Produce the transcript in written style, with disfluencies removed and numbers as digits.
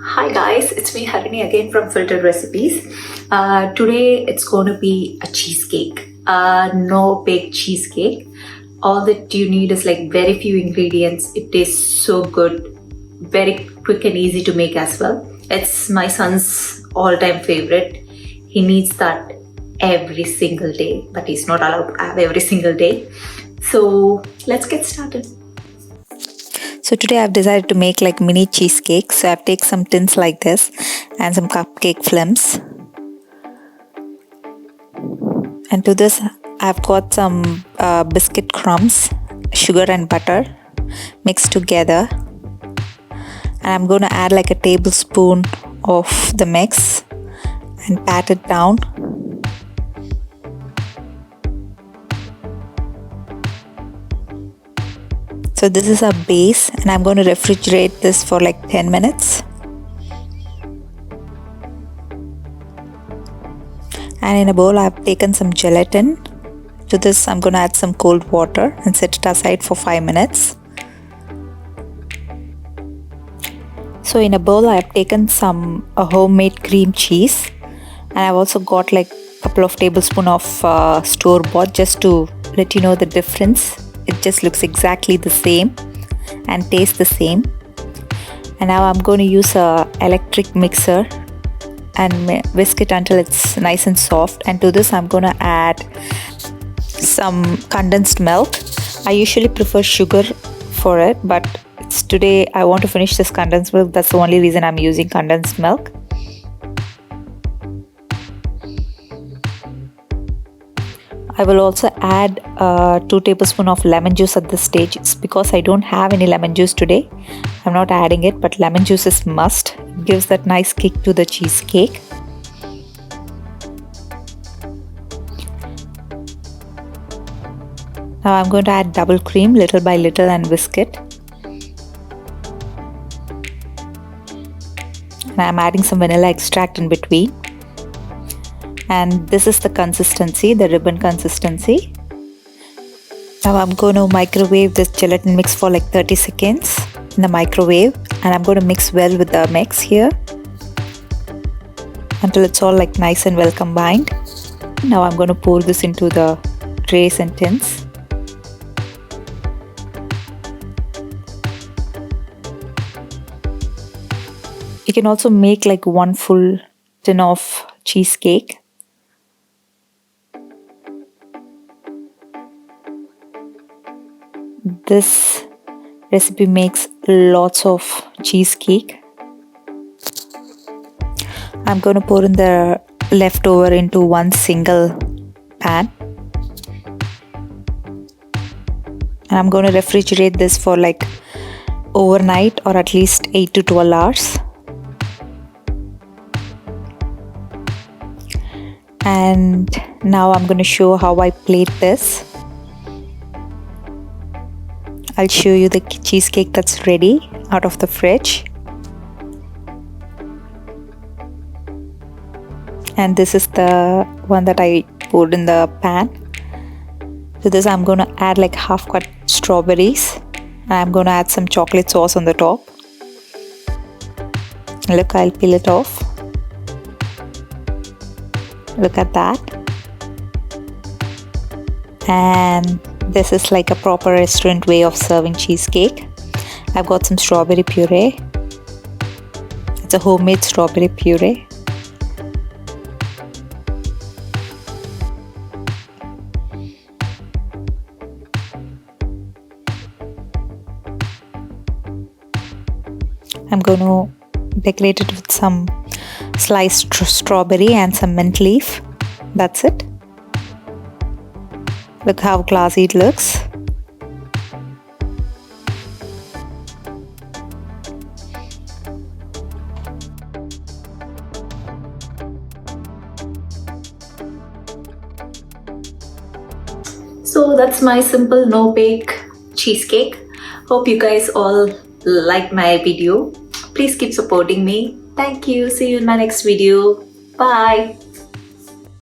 Hi guys, it's me Harini again from Filtered Recipes. Today it's going to be a cheesecake, no bake cheesecake. All that you need is like very few ingredients. It tastes so good, very quick and easy to make as well. It's my son's all-time favorite. He needs that every single day, but he's not allowed to have every single day. So let's get started. So today I've decided to make like mini cheesecake. So I've taken some tins like this and some cupcake films. And to this I've got some biscuit crumbs, sugar and butter mixed together. And I'm going to add like a tablespoon of the mix and pat it down. So this is our base and I'm going to refrigerate this for like 10 minutes. And in a bowl I've taken some gelatin. To this I'm going to add some cold water and set it aside for 5 minutes. So in a bowl I've taken some homemade cream cheese, and I've also got like a couple of tablespoons of store-bought, just to let you know the difference. It just looks exactly the same and tastes the same. And now I'm going to use a electric mixer and whisk it until it's nice and soft. And to this I'm going to add some condensed milk. I usually prefer sugar for it, but today I want to finish this condensed milk. That's the only reason I'm using condensed milk. I will also add 2 tablespoons of lemon juice at this stage. It's because I don't have any lemon juice today. I'm not adding it, but lemon juice is must. It gives that nice kick to the cheesecake. Now I'm going to add double cream little by little and whisk it. And I'm adding some vanilla extract in between. And this is the consistency, the ribbon consistency. Now I'm going to microwave this gelatin mix for like 30 seconds in the microwave, and I'm going to mix well with the mix here until it's all like nice and well combined. Now I'm going to pour this into the trays and tins. You can also make like one full tin of cheesecake. This recipe makes lots of cheesecake. I'm going to pour in the leftover into one single pan. And I'm going to refrigerate this for like overnight, or at least 8 to 12 hours. And now I'm going to show how I plate this. I'll show you the cheesecake that's ready out of the fridge. And this is the one that I poured in the pan. To this I'm going to add like half cut strawberries. And I'm going to add some chocolate sauce on the top. Look, I'll peel it off. Look at that. And this is like a proper restaurant way of serving cheesecake. I've got some strawberry puree. It's a homemade strawberry puree. I'm going to decorate it with some sliced strawberry and some mint leaf. That's it. Look how classy it looks. So that's my simple no bake cheesecake. Hope you guys all like my video. Please keep supporting me. Thank you. See you in my next video. Bye.